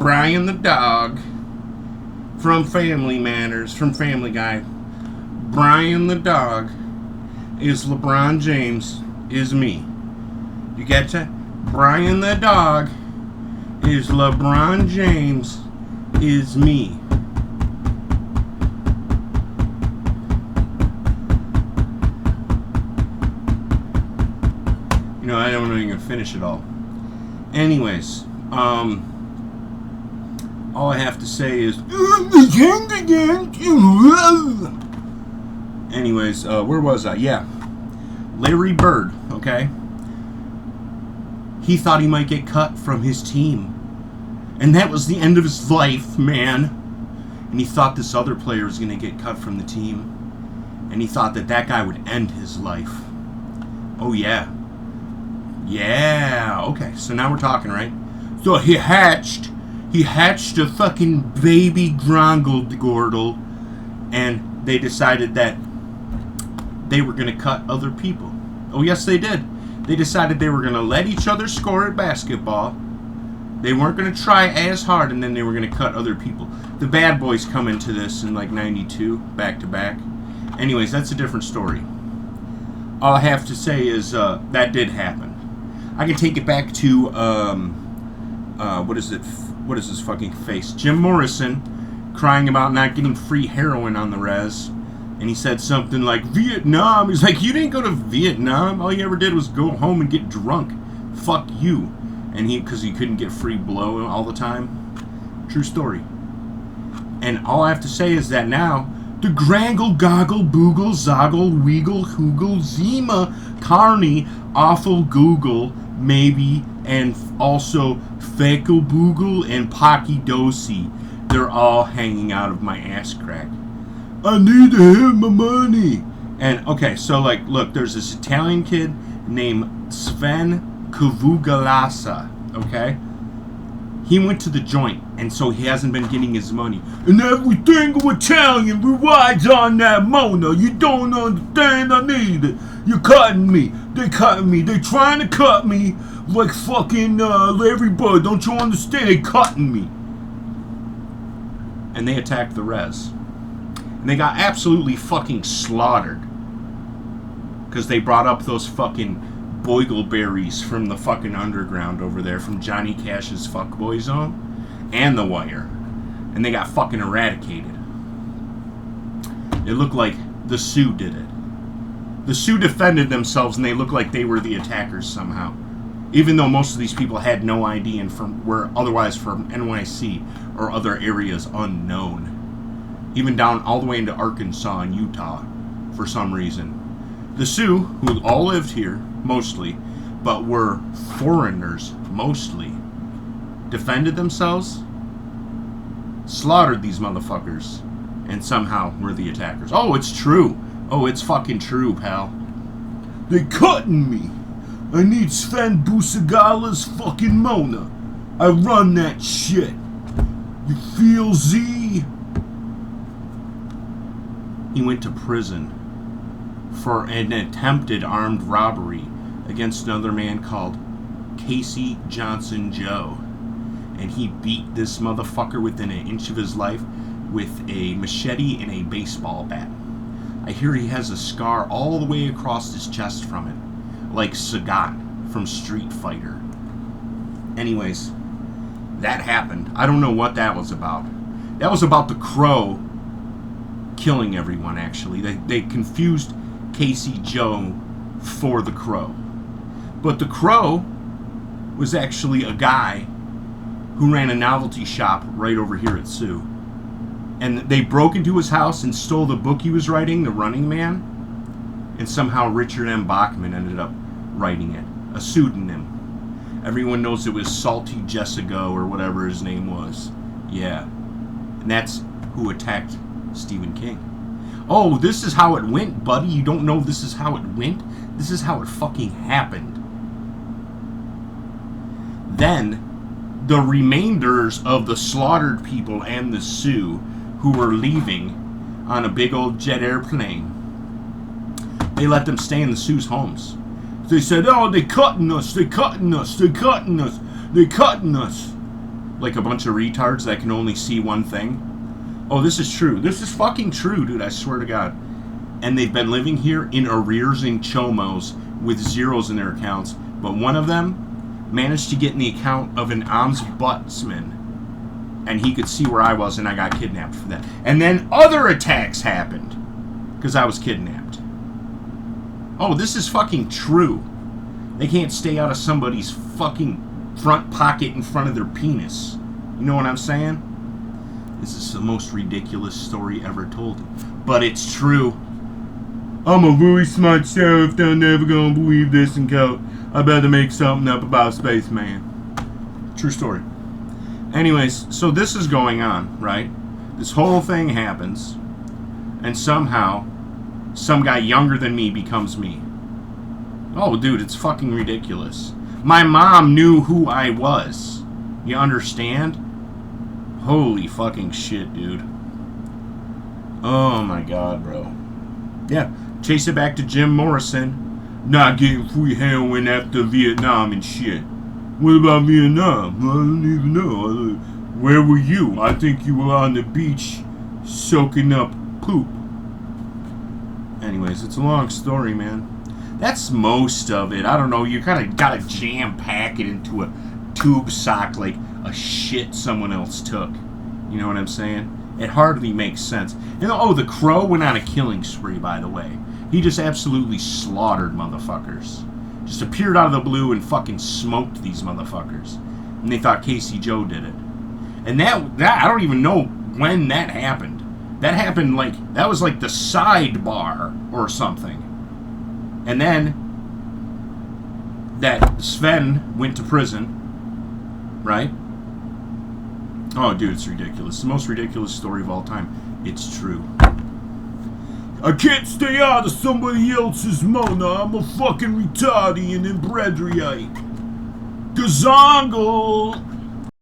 Brian the dog from Family Matters, from Family Guy. Brian the dog is LeBron James, is me. You get that? Brian the dog is LeBron James, is me. You know, I don't know if you can finish it all. Anyways, all I have to say is, anyways, where was I? Yeah, Larry Bird, okay? He thought he might get cut from his team, and that was the end of his life, man. And he thought this other player was going to get cut from the team, and he thought that that guy would end his life. Oh, yeah. Yeah, okay, so now we're talking, right? So he hatched a fucking baby Grongle, and they decided that they were going to cut other people. Oh, yes, they did. They decided they were going to let each other score at basketball. They weren't going to try as hard, and then they were going to cut other people. The Bad Boys come into this in like 92, back to back. Anyways, that's a different story. All I have to say is that did happen. I can take it back to, what is his fucking face? Jim Morrison crying about not getting free heroin on the res. And he said something like, Vietnam. He's like, you didn't go to Vietnam. All you ever did was go home and get drunk. Fuck you. And because he couldn't get free blow all the time. True story. And all I have to say is that now, the Grangle, Goggle, Boogle, Zoggle, Weagle, Hoogle, Zima, Carney, Awful Google, maybe, and also Feckle Boogle and Pocky Dosey. They're all hanging out of my ass crack. I need to have my money. And, okay, so, like, look, there's this Italian kid named Sven Cavugalasa, okay? He went to the joint, and so he hasn't been getting his money. And everything Italian relies on that Mona. You don't understand, I need it. You're cutting me. They cutting me. They trying to cut me like fucking Larry Bird. Don't you understand? They cutting me. And they attacked the res. And they got absolutely fucking slaughtered. Because they brought up those fucking Boigleberries from the fucking underground over there, from Johnny Cash's Fuckboy Zone and The Wire. And they got fucking eradicated. It looked like the Sioux did it. The Sioux defended themselves, and they looked like they were the attackers somehow. Even though most of these people had no ID and were otherwise from NYC or other areas unknown. Even down all the way into Arkansas and Utah, for some reason. The Sioux, who all lived here, mostly, but were foreigners, mostly, defended themselves, slaughtered these motherfuckers, and somehow were the attackers. Oh, it's true. Oh, it's fucking true, pal. They cutting me. I need Sven Busagala's fucking Mona. I run that shit. You feel, Z? He went to prison for an attempted armed robbery against another man called Casey Johnson Joe. And he beat this motherfucker within an inch of his life with a machete and a baseball bat. I hear he has a scar all the way across his chest from it, like Sagat from Street Fighter. Anyways, that happened. I don't know what that was about. That was about the Crow killing everyone, actually. They confused Casey Joe for the Crow. But the Crow was actually a guy who ran a novelty shop right over here at Sioux. And they broke into his house and stole the book he was writing, The Running Man. And somehow Richard M. Bachman ended up writing it. A pseudonym. Everyone knows it was Salty Jessica or whatever his name was. Yeah. And that's who attacked Stephen King. Oh, this is how it went, buddy. You don't know this is how it went? This is how it fucking happened. Then, the remainders of the slaughtered people and the Sioux who were leaving on a big old jet airplane, they let them stay in the Sioux's homes. They said, oh, they cutting us, they cutting us, they cutting us, they cutting us. like a bunch of retards that can only see one thing. Oh, this is true. This is fucking true, dude. I swear to God. And they've been living here in arrears and chomos with zeros in their accounts. But one of them managed to get in the account of an ombudsman. And he could see where I was, and I got kidnapped for that. And then other attacks happened because I was kidnapped. Oh, this is fucking true. They can't stay out of somebody's fucking front pocket in front of their penis. You know what I'm saying? This is the most ridiculous story ever told. But it's true. I'm a very smart sheriff. They're never gonna believe this and go, I better make something up about Spaceman. True story. Anyways, so this is going on, right? This whole thing happens, and somehow, some guy younger than me becomes me. Oh, dude, it's fucking ridiculous. My mom knew who I was. You understand? Holy fucking shit, dude. Oh my God, bro. Yeah, chase it back to Jim Morrison. Not getting free heroin after Vietnam and shit. What about Vietnam? I don't even know. Where were you? I think you were on the beach soaking up poop. Anyways, it's a long story, man. That's most of it. I don't know. You kind of got to jam-pack it into a tube sock like a shit someone else took. You know what I'm saying? It hardly makes sense. And oh, the Crow went on a killing spree, by the way. He just absolutely slaughtered motherfuckers. Just appeared out of the blue and fucking smoked these motherfuckers. And they thought Casey Joe did it. And that I don't even know when that happened. That happened like, that was like the sidebar or something. And then that Sven went to prison, right? Oh, dude, it's ridiculous. It's the most ridiculous story of all time. It's true. I can't stay out of somebody else's Mona. I'm a fucking retarded and imbredriite. Gazonger!